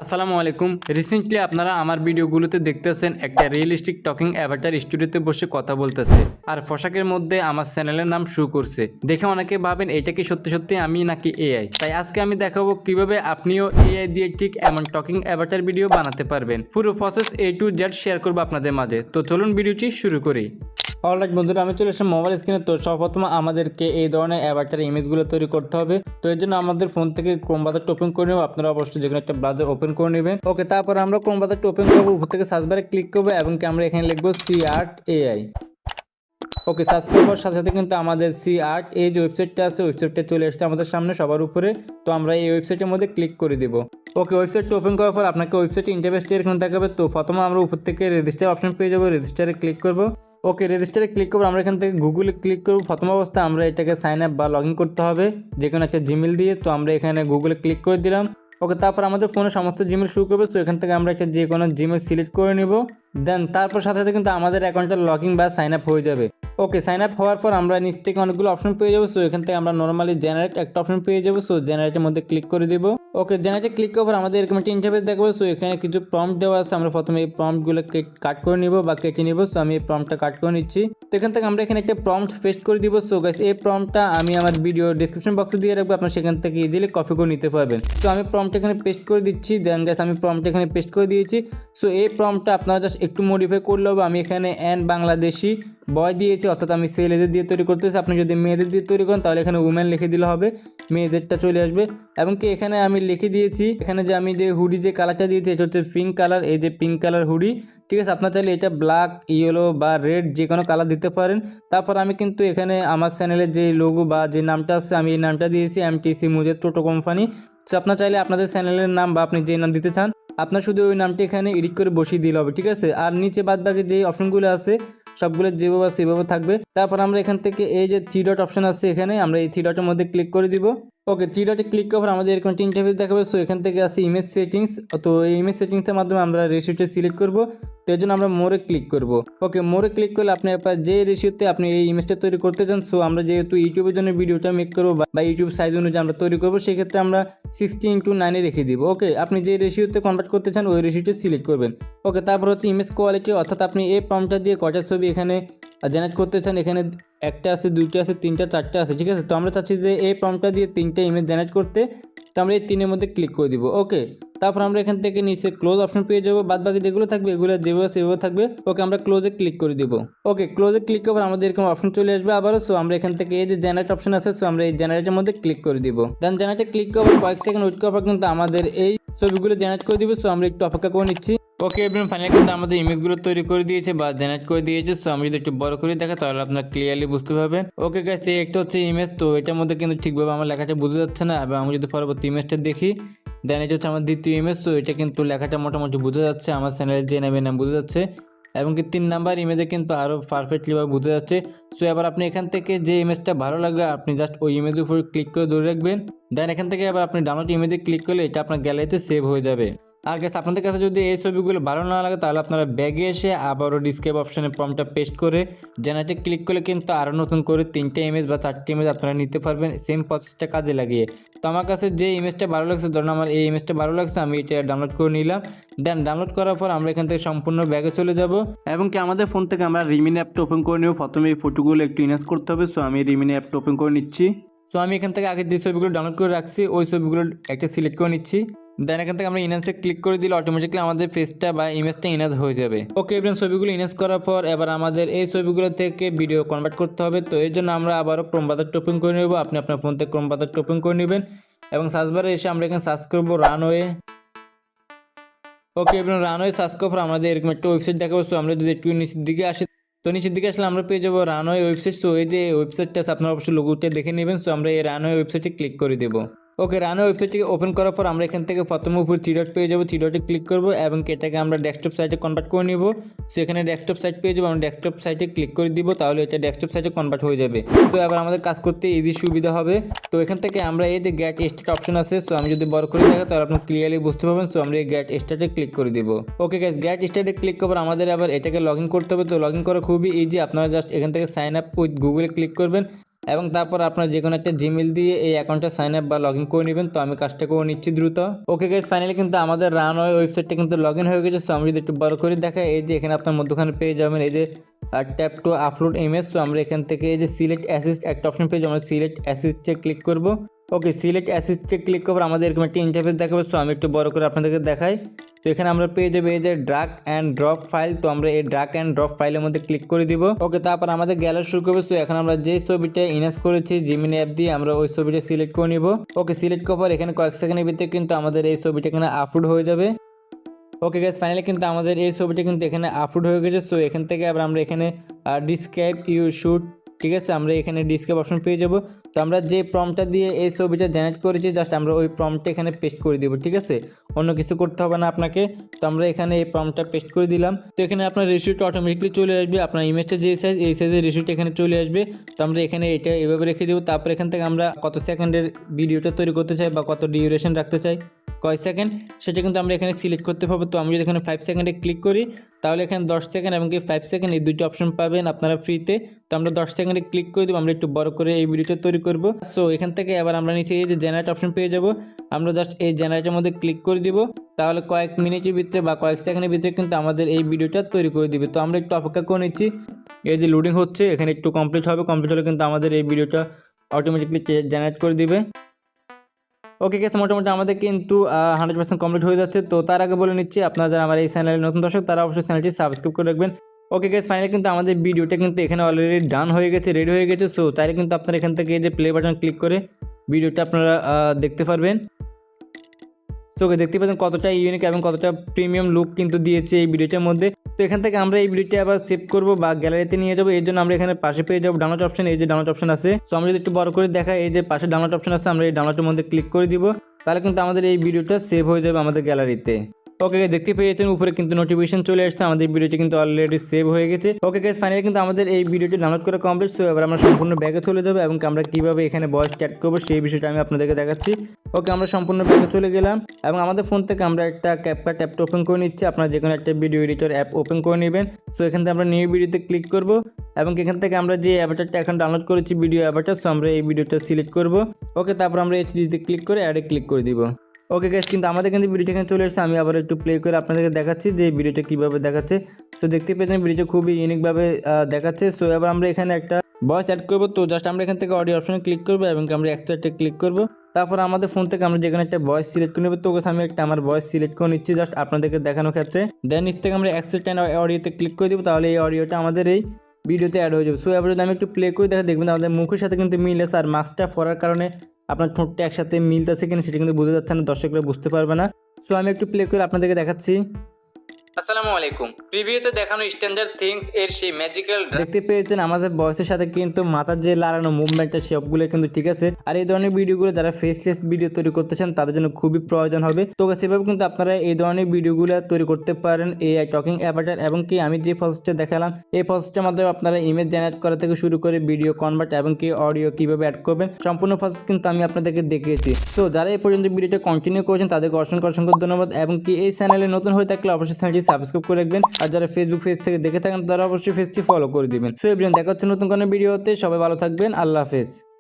আসসালামু আলাইকুম। রিসেন্টলি আপনারা আমার ভিডিওগুলোতে দেখতেছেন একটা রিয়েলিস্টিক টকিং অ্যাভাটার স্টুডিওতে বসে কথা বলতেছে আর পোশাকের মধ্যে আমার চ্যানেলের নাম শো করছে। দেখে অনেকে ভাবেন এটা কি সত্যি সত্যি আমি নাকি এআই। তাই আজকে আমি দেখাবো কিভাবে আপনিও এআই দিয়ে ঠিক এমন টকিং অ্যাভাটার ভিডিও বানাতে পারবেন। পুরো process A to Z share করবো আপনাদের মাঝে। তো চলুন ভিডিওটি শুরু করি। অলরাইট বন্ধুরা, আমি চলে এসেছি মোবাইল স্ক্রিনে। তো সর্বপ্রথম আমাদেরকে এই ধরনের অ্যাভাটার ইমেজগুলো তৈরি করতে হবে। তো এর জন্য আমাদের ফোন থেকে ক্রোম ব্রাউজারটা ওপেন করে নেব। আপনারা অবশ্যই যেকোনো একটা ব্রাউজার ওপেন করে নেবেন। ওকে, তারপর আমরা ক্রোম ব্রাউজারটা ওপেন করবো, উপর থেকে সার্চ বারে ক্লিক করবো এবং কি আমরা এখানে লিখবো সি আর্ট এআই। ওকে, সার্চ করবার সাথে সাথে কিন্তু আমাদের সি আর্ট এই যে ওয়েবসাইটটা আছে, ওয়েবসাইটটা চলে এসেছে আমাদের সামনে সবার উপরে। তো আমরা এই ওয়েবসাইটের মধ্যে ক্লিক করে দিব। ওকে, ওয়েবসাইটটা ওপেন করার পর আপনাকে ওয়েবসাইটের ইন্টারফেসটা এরকম দেখাবে। তো প্রথমে আমরা উপর থেকে রেজিস্টার অপশন পেয়ে যাবো, রেজিস্টারে ক্লিক করবো। ওকে, রেজিস্টারে ক্লিক করবো। আমরা এখান থেকে গুগলে ক্লিক করবো। প্রথম অবস্থায় আমরা এটাকে সাইন আপ বা লগ ইন করতে হবে যে কোনো একটা জিমেল দিয়ে। তো আমরা এখানে গুগলে ক্লিক করে দিলাম। ওকে, তারপর আমাদের ফোনে সমস্ত জিমেল শুরু করবে। সো এখান থেকে আমরা একটা যে কোনো জিমেল সিলেক্ট করে নিব। দেন তারপর সাথে সাথে কিন্তু আমাদের অ্যাকাউন্টটা লগ ইন বা সাইন আপ হয়ে যাবে। ওকে, সাইন আপ হওয়ার পর আমরা নিচ থেকে অনেকগুলো অপশন পেয়ে যাবো। সো এখান থেকে আমরা নর্মালি জেনারেট একটা অপশন পেয়ে যাবো। সো জেনারেটের মধ্যে ক্লিক করে দিব। ওকে, জেনারেটে ক্লিক করার পর আমাদের এরকম একটা ইন্টারফেস দেখবো। সো এখানে কিছু প্রম্পট দেওয়া আছে। আমরা প্রথমে এই প্রম্পটগুলো কাট করে নিব বা কেটে নিব। সো আমি এই প্রম্পটটা কাট করে নিচ্ছি। তো এখান থেকে আমরা এখানে একটা প্রম্পট পেস্ট করে দিব। সো গাইস, এই প্রম্পটটা আমি আমার ভিডিও ডেসক্রিপশন বক্সে দিয়ে রাখবো, আপনারা সেখান থেকে ইজিলি কপি করে নিতে পারবেন। তো আমি প্রম্পট এখানে পেস্ট করে দিচ্ছি। দেন গাইস, আমি প্রম্পট এখানে পেস্ট করে দিয়েছি। সো এই প্রম্পটটা আপনারা জাস্ট একটু মডিফাই করলে হবে। আমি এখানে এন বাংলাদেশি বয় দিয়েছি, অর্থাৎ আমি ছেলেদের দিয়ে তৈরি করতেছি। আপনি যদি মেয়েদের দিয়ে তৈরি করেন তাহলে এখানে উমেন লিখে দিলে হবে, মেয়েদেরটা চলে আসবে। এবং কি এখানে আমি লিখে দিয়েছি, এখানে যে আমি যে হুডি যে কালারটা দিয়েছি এটা হচ্ছে পিঙ্ক কালার। এই যে পিঙ্ক কালার হুডি, ঠিক আছে। আপনার চাইলে এটা ব্ল্যাক, ইয়েলো বা রেড যে কোনো কালার দিতে পারেন। তারপর আমি কিন্তু এখানে আমার চ্যানেলের যে লোগো বা যে নামটা আছে আমি এই নামটা দিয়েছি এমটিসি মুজের টোটো কোম্পানি। সো আপনার চাইলে আপনাদের চ্যানেলের নাম বা আপনি যে নাম দিতে চান আপনার শুধু ওই নামটি এখানে এডিট করে বসিয়ে দিলে হবে, ঠিক আছে। আর নিচে বাদ বাকি যে অপশনগুলো আছে সবগুলো যেভাবে সেভাবে থাকবে। তারপর আমরা এখান থেকে এই যে থ্রি ডট অপশন আছে এখানে আমরা এই থ্রি ডটের মধ্যে ক্লিক করে দিব। ওকে, থ্রি ডটে ক্লিক করার পর আমাদের এরকম একটা ইন্টারফেস দেখাবে। সো এখান থেকে আছে ইমেজ সেটিংস। তো এই ইমেজ সেটিংসের মাধ্যমে আমরা রেশিওটা সিলেক্ট করব। তো এর জন্য আমরা মোরে ক্লিক করব। ওকে, মোরে ক্লিক করলে আপনি আপনার যে রেশিওতে আপনি এই ইমেজটা তৈরি করতে চান, সো আমরা যেহেতু ইউটিউবের জন্য ভিডিওটা মেক করবো বা ইউটিউব সাইজ অনুযায়ী আমরা তৈরি করবো, সেক্ষেত্রে আমরা 60:9 রেখে দিব। ওকে, আপনি যে রেশিওতে কনভার্ট করতে চান ওই রেশিওটা সিলেক্ট করবেন। ওকে, তারপর হচ্ছে ইমেজ কোয়ালিটি, অর্থাৎ আপনি এই প্রম্পটটা দিয়ে কয়টা ছবি এখানে জেনারেট করতে চান। এখানে একটা আছে, দুইটা আছে, তিনটা, চারটা আছে, ঠিক আছে। তো আমরা চাচ্ছি যে এই প্রম্পটটা দিয়ে 3টা ইমেজ জেনারেট করতে। তো আমরা এই 3-এর মধ্যে ক্লিক করে দিব। ওকে, তারপর আমরা এখান থেকে নিচে ক্লোজ অপশন পেয়ে যাবো। বাদ বাকি যেগুলো থাকবে এগুলো যেভাবে সেভাবে থাকবে। ওকে, আমরা ক্লোজে ক্লিক করে দিব। ওকে, ক্লোজে ক্লিক করার আমাদের এরকম অপশন চলে আসবে আবারও। সো আমরা এখান থেকে এই যে জেনারেট অপশন আছে, সো আমরা এই জেনারেটের মধ্যে ক্লিক করে দিব। দেন জেনারেটে ক্লিক করার কয়েক সেকেন্ড ওয়েট করার পর কিন্তু আমাদের এই ছবিগুলো জেনারেট করে দিবে। সো আমরা একটু অপেক্ষা করে নিচ্ছি। ওকে, এবার ফাইনালি কিন্তু আমাদের ইমেজগুলো তৈরি করে দিয়েছে বা জেনারেট করে দিয়েছে। সো আমি যদি একটু বড় করে দেখা তাহলে আপনারা ক্লিয়ারলি বুঝতে পারবেন। ওকে গাইস, এই একটা হচ্ছে ইমেজ। তো এটার মধ্যে কিন্তু ঠিকভাবে আমার লেখাটা বোঝা যাচ্ছে না। এবং আমি যদি পরবর্তী ইমেজটা দেখি, দেন এটা হচ্ছে আমার দ্বিতীয় ইমেজ। সো এটা কিন্তু লেখাটা মোটামুটি বোঝা যাচ্ছে, আমার চ্যানেলের যে নাম বোঝা যাচ্ছে। এবং কি 3 নাম্বার ইমেজে কিন্তু আরও পারফেক্টলিভাবে বোঝা যাচ্ছে। সো এবার আপনি এখান থেকে যে ইমেজটা ভালো লাগবে আপনি জাস্ট ওই ইমেজের উপর ক্লিক করে ধরে রাখবেন। দেন এখান থেকে এবার আপনি ডাউনলোড ইমেজে ক্লিক করলে এটা আপনার গ্যালারিতে সেভ হয়ে যাবে। আর গাইস, আপনাদের কাছে যদি এই ছবিগুলো ভালো না লাগে তাহলে আপনারা ব্যাগে এসে আবারও ডিসক্রাইব অপশনে প্রম্পটটা পেস্ট করে জেনারেটে ক্লিক করলে কিন্তু আরও নতুন করে 3টা ইমেজ বা 4টি ইমেজ আপনারা নিতে পারবেন সেম প্রসেসটা কাজে লাগিয়ে। তো আমার কাছে যে ইমেজটা ভালো লাগছে, ধরুন আমার এই ইমেজটা ভালো লাগছে, আমি এটা ডাউনলোড করে নিলাম। দেন ডাউনলোড করার পর আমরা এখান থেকে সম্পূর্ণ ব্যাগে চলে যাব এবং কি আমাদের ফোন থেকে আমরা রিমিনি অ্যাপটা ওপেন করে নেব। প্রথমে এই ফটোগুলো একটু ইনহ্যান্স করতে হবে। সো আমি রিমিনি অ্যাপটা ওপেন করে নিচ্ছি। সো আমি এখান থেকে আগে যে ছবিগুলো ডাউনলোড করে রাখছি ওই ছবিগুলো একটা সিলেক্ট করে নিচ্ছি। দেন এখান থেকে আমরা ইনহ্যান্সে ক্লিক করে দিলে অটোমেটিক্যালি আমাদের ফেসটা বা ইমেজটা ইনহ্যান্স হয়ে যাবে। ওকে, এবার ছবিগুলো ইনহ্যান্স করার পর এবার আমাদের এই ছবিগুলো থেকে ভিডিও কনভার্ট করতে হবে। তো এর জন্য আমরা আবারও ক্রোম ব্রাউজারটা ওপেন করে নেব। আপনি আপনার ফোন থেকে ক্রোম ব্রাউজারটা ওপেন করে নেবেন এবং সার্চ বারে এসে আমরা এখানে সার্চ করবো রানওয়ে। ওকে, এবার রানওয়ে সার্চ করার পর আমাদের এরকম একটা ওয়েবসাইট দেখাবো। সো আমরা যদি একটু নিচের দিকে আসি, তো নিচের দিকে আসলে আমরা পেয়ে যাবো রানওয়ে ওয়েবসাইট। সো এই যে ওয়েবসাইটটা আছে আপনারা অবশ্যই লোগোটা দেখে নেবেন। সো আমরা এই রানওয়ে ওয়েবসাইটে ক্লিক করে দেবো। ওকে, রানওয়ে ওয়েবসাইটটিকে ওপেন করার পর আমরা এখান থেকে প্রথমে উপর থ্রি ডট পেয়ে যাবো, থ্রি ডটে ক্লিক করবো এবং এটাকে আমরা ডেস্কটপ সাইটে কনভার্ট করে নিব। সো এখানে ডেস্কটপ সাইট পেয়ে যাবো, আমরা ডেস্কটপ সাইটে ক্লিক করে দিব, তাহলে এটা ডেস্কটপ সাইটে কনভার্ট হয়ে যাবে। তো এবার আমাদের কাজ করতে ইজি সুবিধা হবে। তো এখান থেকে আমরা এই যে গেট স্টার্ট অপশন আছে, সো আমি যদি বড় করে দেখা তাহলে আপনি ক্লিয়ারলি বুঝতে পারবেন। সো আমরা এই গেট স্টার্টে ক্লিক করে দিব। ওকে গাইস, গেট স্টার্টে ক্লিক করার পর আমাদের আবার এটাকে লগ ইন করতে হবে। তো লগ ইন করা খুবই ইজি, আপনারা জাস্ট এখান থেকে সাইন আপ উইথ গুগলে ক্লিক করবেন এবং তারপর আপনার যে কোনো একটা জিমেল দিয়ে এই অ্যাকাউন্টটা সাইন আপ বা লগ ইন করে নেবেন। তো আমি কাজটা করে নিচ্ছি দ্রুত। ওকে গাইস, ফাইনালি কিন্তু আমাদের রানওয়ে ওয়েবসাইটটা কিন্তু লগ ইন হয়ে গেছে। সো আমি যদি একটু বড় করে দেখাই, এই যে এখানে আপনার মধ্যখানে পেয়ে যাবেন এই যে tap two upload image. So আমরা এখান থেকে এই যে সিলেক্ট অ্যাসিস্ট একটা অপশন পেয়ে যাবো, আমরা সিলেক্ট অ্যাসিস্টে ক্লিক করব। ওকে, সিলেক্ট অ্যাসিস্টে ক্লিক করবো, আমাদের এরকম একটা ইন্টারফেস দেখাবে। সো আমি একটু বড় করে আপনাদেরকে দেখাই। তো এখানে আমরা পেয়ে যাবো এই যে ড্রাগ অ্যান্ড ড্রপ ফাইল। তো আমরা এই ড্রাগ অ্যান্ড ড্রপ ফাইলের মধ্যে ক্লিক করে দিব। ওকে, তারপর আমাদের গ্যালারি শুরু করবে। সো এখন আমরা যে ছবিটা ইনহ্যান্স করেছি জিমিনি অ্যাপ দিয়ে, আমরা ওই ছবিটা সিলেক্ট করে নিব। ওকে, সিলেক্ট করার পর এখানে কয়েক সেকেন্ডের ভিতরে কিন্তু আমাদের এই ছবিটা এখানে আপলোড হয়ে যাবে। ওকে গাইস, ফাইনালি কিন্তু আমাদের এই ছবিটা কিন্তু এখানে আপলোড হয়ে গেছে। সো এখান থেকে আবার আমরা এখানে ডিসক্রাইব ইউ শুট, ঠিক আছে, আমরা এখানে ডিসক্রাইব অপশন পেয়ে যাব। তো আমরা যে প্রম্পটটা দিয়ে এই ছবিটা জেনারেট করেছি জাস্ট আমরা ওই প্রম্পটটা এখানে পেস্ট করে দিব, ঠিক আছে, অন্য কিছু করতে হবে না আপনাকে। তো আমরা এখানে এই প্রম্পটটা পেস্ট করে দিলাম। তো এখানে আপনার রেশিওটা অটোমেটিকলি চলে আসবে, আপনার ইমেজটা যে সাইজ এই সাইজের রেশিওটা এখানে চলে আসবে। তো আমরা এখানে এটা এভাবে রেখে দেবো। তারপর এখান থেকে আমরা কত সেকেন্ডের ভিডিওটা তৈরি করতে চাই বা কত ডিউরেশন রাখতে চাই, কয় সেকেন্ড, সেটা কিন্তু আমরা এখানে সিলেক্ট করতে পারবো। তো আমি যদি এখানে 5 সেকেন্ডে ক্লিক করি তাহলে এখানে 10 সেকেন্ড এবং কি 5 সেকেন্ড এই দুইটি অপশন পাবেন আপনারা ফ্রিতে। তো আমরা 10 সেকেন্ডে ক্লিক করে দেবো, আমরা একটু বড় করে এই ভিডিওটা তৈরি করব। সো এখান থেকে এবার আমরা নিচে এই যে জেনারেট অপশন পেয়ে যাব, আমরা জাস্ট এই জেনারেটের মধ্যে ক্লিক করে দিব। তাহলে কয়েক মিনিটের ভিতরে বা কয়েক সেকেন্ডের ভিতরে কিন্তু আমাদের এই ভিডিওটা তৈরি করে দিবে। তো আমরা একটু অপেক্ষা করে নিচ্ছি, এই যে লোডিং হচ্ছে, এখানে একটু কমপ্লিট হবে। কমপ্লিট হলে কিন্তু আমাদের এই ভিডিওটা অটোমেটিকলি জেনারেট করে দিবে। ওকে গাইস, মোটামুটি আমাদের কিন্তু 100% কমপ্লিট হয়ে যাচ্ছে। তো তার আগে বলে নিচ্ছি, আপনারা যারা আমার এই চ্যানেলের নতুন দর্শক তারা অবশ্যই চ্যানেলটি সাবস্ক্রাইব করে রাখবেন। ওকে গাইস, ফাইনালি কিন্তু আমাদের ভিডিওটা কিন্তু এখানে অলরেডি ডান হয়ে গেছে, রেডি হয়ে গেছে। সো চাইলে কিন্তু আপনারা এখান থেকে এই যে প্লে বাটন ক্লিক করে ভিডিওটা আপনারা দেখতে পারবেন। সো দেখতে পাচ্ছেন কতটা ইউনিক এবং কতটা প্রিমিয়াম লুক কিন্তু দিয়েছে এই ভিডিওটার মধ্যে। তো এখান থেকে আমরা এই ভিডিওটি আবার সেভ করব বা গ্যালারিতে নিয়ে যাবো, এই জন্য আমরা এখানে পাশে পেয়ে যাবো ডাউনলোড অপশন, এই যে ডাউনলোড অপশন আছে। সো আমরা যদি একটু বড় করে দেখাই, এই যে পাশে ডাউনলোড অপশন আছে, আমরা এই ডাউনলোডের মধ্যে ক্লিক করে দিব। তাহলে কিন্তু আমাদের এই ভিডিওটা সেভ হয়ে যাবে আমাদের গ্যালারিতে। ওকে গাইস, দেখতে পেয়েছেন উপরে কিন্তু নোটিফিকেশন চলে আসছে, আমাদের ভিডিওটি কিন্তু অলরেডি সেভ হয়ে গেছে। ওকে গাইস, ফাইনালি কিন্তু আমাদের এই ভিডিওটি ডাউনলোড করা কমপ্লিট। সো এবার আমরা সম্পূর্ণ ব্যাগে চলে যাবো এবং আমরা কিভাবে এখানে ভয়েস অ্যাড করবো সেই বিষয়টা আমি আপনাদেরকে দেখাচ্ছি। ওকে, আমরা সম্পূর্ণ ব্যাগে চলে গেলাম এবং আমাদের ফোন থেকে আমরা একটা ক্যাপকাট অ্যাপটা ওপেন করে নিচ্ছি। আপনারা যে কোনো একটা ভিডিও এডিটর অ্যাপ ওপেন করে নেবেন। সো এখান থেকে আমরা নিউ ভিডিওতে ক্লিক করব এবং এখান থেকে আমরা যে অ্যাভাটারটা এখন ডাউনলোড করেছি ভিডিও অ্যাভাটার, সো আমরা এই ভিডিওটা সিলেক্ট করব। ওকে, তারপর আমরা এইচডিতে ক্লিক করে অ্যাডে ক্লিক করে দিব। ওকে গাইস, কিন্তু আমাদের কিন্তু ভিডিওটা এখানে চলে এসেছে। আমি আবার একটু প্লে করে আপনাদেরকে দেখাচ্ছি যে ভিডিওটা কীভাবে দেখাচ্ছে। সো দেখতে পেয়েছেন ভিডিওটা খুবই ইউনিকভাবে দেখাচ্ছে। সো এবার আমরা এখানে একটা ভয়েস অ্যাড করবো। তো জাস্ট আমরা এখান থেকে অডিও অপশনে ক্লিক করবো এবং আমরা এক্সট্রাক্টে ক্লিক করবো। তারপর আমাদের ফোন থেকে আমরা যেখানে একটা ভয়েস সিলেক্ট করে নেবো। তো আমি একটা আমার ভয়েস সিলেক্ট করে নিচ্ছি জাস্ট আপনাদেরকে দেখানোর ক্ষেত্রে। দেন নিচ থেকে আমরা এক্সট্রাক্ট অ্যান্ড অডিওতে ক্লিক করে দেবো, তাহলে এই অডিওটা আমাদের এই ভিডিওতে অ্যাড হয়ে যাবে। সো এবার যদি আমি একটু প্লে করে দেখবেন আমাদের মুখের সাথে কিন্তু মিল আছে, আর মাস্কটা পরার কারণে আপনার ঠোঁটটা একসাথে মিলতেছে কিনা সেটা কিন্তু বোঝা যাচ্ছে না, দর্শকরা বুঝতে পারবে না। সো আমি একটু প্লে করে আপনাদেরকে দেখাচ্ছি। আসসালামু আলাইকুম, প্রিভিউতে দেখানো স্ট্রেঞ্জার থিংস এর সেই ম্যাজিক্যাল দেখতে পেয়েছেন আমাদের বয়সের সাথে কিন্তু মাথার যে লাড়ানো মুভমেন্টটা সবগুলো কিন্তু ঠিক আছে। আর এই ধরনের ভিডিওগুলো যারা ফেসলেস ভিডিও তৈরি করতেছেন তাদের জন্য খুবই প্রয়োজন হবে। তো সেভাবে কিন্তু আপনারা এই ধরনের ভিডিওগুলো তৈরি করতে পারেন এআই টকিং অ্যাভাটার। এবং কি আমি যে প্রসেসটা দেখালাম এই প্রসেসটার মাধ্যমে আপনারা ইমেজ জেনারেট করা থেকে শুরু করে ভিডিও কনভার্ট এবং কি অডিও কিভাবে অ্যাড করবেন সম্পূর্ণ প্রসেস কিন্তু আমি আপনাদেরকে দেখিয়েছি। তো যারা এই পর্যন্ত ভিডিওটা কন্টিনিউ করেছেন তাদেরকে অসংখ্য অসংখ্য ধন্যবাদ। এবং কি এই চ্যানেলে নতুন হয়ে থাকলে অবশ্যই চ্যানেলটি সাবস্ক্রাইব করে রাখবেন, আর যারা ফেসবুক পেজ থেকে দেখে থাকেন তারা অবশ্যই পেজটি ফলো করে দিবেন। সো এভরিওয়ান, দেখা হচ্ছে নতুন কোনো ভিডিওতে, সবাই ভালো থাকবেন, আল্লাহ হাফেজ।